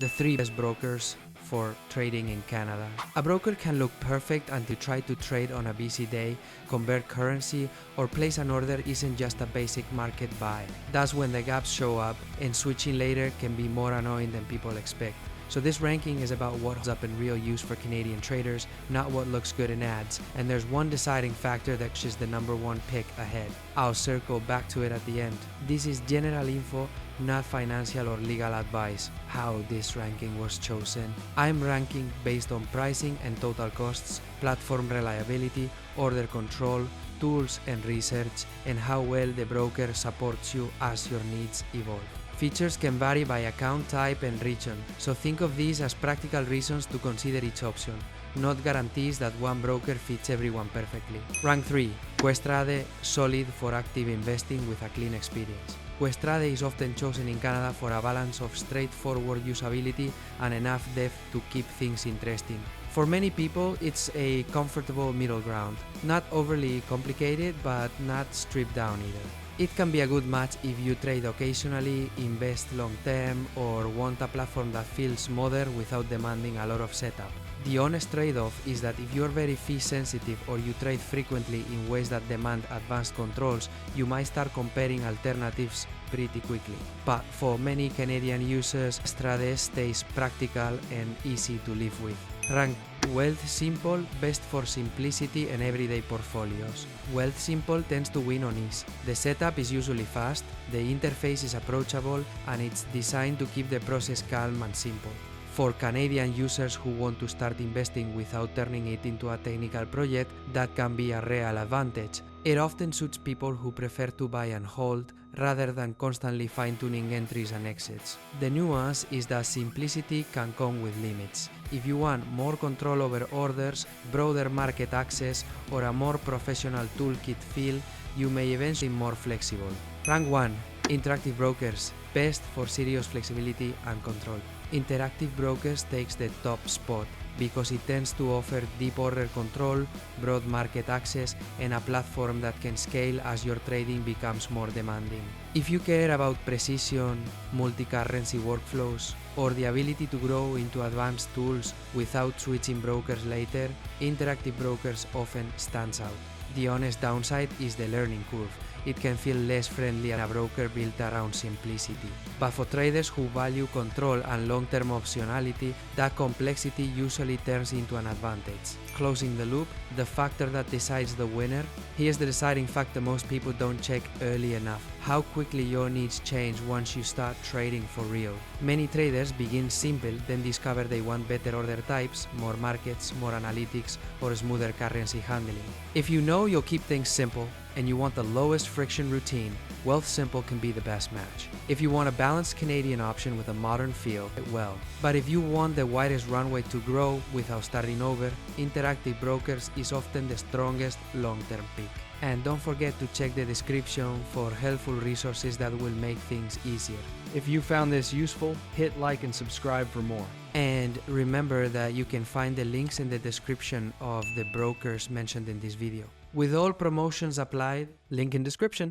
The 3 best brokers for trading in Canada. A broker can look perfect until you try to trade on a busy day, convert currency, or place an order isn't just a basic market buy. That's when the gaps show up, and switching later can be more annoying than people expect. So this ranking is about what's up in real use for Canadian traders, not what looks good in ads, and there's one deciding factor that is the #1 pick ahead. I'll circle back to it at the end. This is general info, not financial or legal advice. How this ranking was chosen. I'm ranking based on pricing and total costs, platform reliability, order control, tools and research, and how well the broker supports you as your needs evolve. Features can vary by account type and region, so think of these as practical reasons to consider each option, not guarantees that one broker fits everyone perfectly. Rank 3. Questrade, solid for active investing with a clean experience. Questrade is often chosen in Canada for a balance of straightforward usability and enough depth to keep things interesting. For many people, it's a comfortable middle ground, not overly complicated but not stripped down either. It can be a good match if you trade occasionally, invest long term, or want a platform that feels modern without demanding a lot of setup. The honest trade-off is that if you're very fee sensitive or you trade frequently in ways that demand advanced controls, you might start comparing alternatives pretty quickly. But for many Canadian users, Questrade stays practical and easy to live with. Rank Wealthsimple, best for simplicity and everyday portfolios. Wealthsimple tends to win on ease. The setup is usually fast, the interface is approachable, and it's designed to keep the process calm and simple. For Canadian users who want to start investing without turning it into a technical project, that can be a real advantage. It often suits people who prefer to buy and hold, rather than constantly fine-tuning entries and exits. The nuance is that simplicity can come with limits. If you want more control over orders, broader market access, or a more professional toolkit feel, you may eventually be more flexible. Rank 1. Interactive brokers, best for serious flexibility and control. Interactive brokers takes the top spot because it tends to offer deep order control, broad market access, and a platform that can scale as your trading becomes more demanding. If you care about precision, multi-currency workflows, or the ability to grow into advanced tools without switching brokers later, interactive brokers often stands out. The honest downside is the learning curve. It can feel less friendly than a broker built around simplicity. But for traders who value control and long-term optionality, that complexity usually turns into an advantage. Closing the loop, the factor that decides the winner. Here's the deciding factor most people don't check early enough: how quickly your needs change once you start trading for real. Many traders begin simple, then discover they want better order types, more markets, more analytics, or smoother currency handling. If you know you'll keep things simple, and you want the lowest friction routine, Wealthsimple can be the best match. If you want a balanced Canadian option with a modern feel, well. But if you want the widest runway to grow without starting over, interactive brokers is often the strongest long-term pick. And don't forget to check the description for helpful resources that will make things easier. If you found this useful, hit like and subscribe for more. And remember that you can find the links in the description of the brokers mentioned in this video. With all promotions applied, Link in description.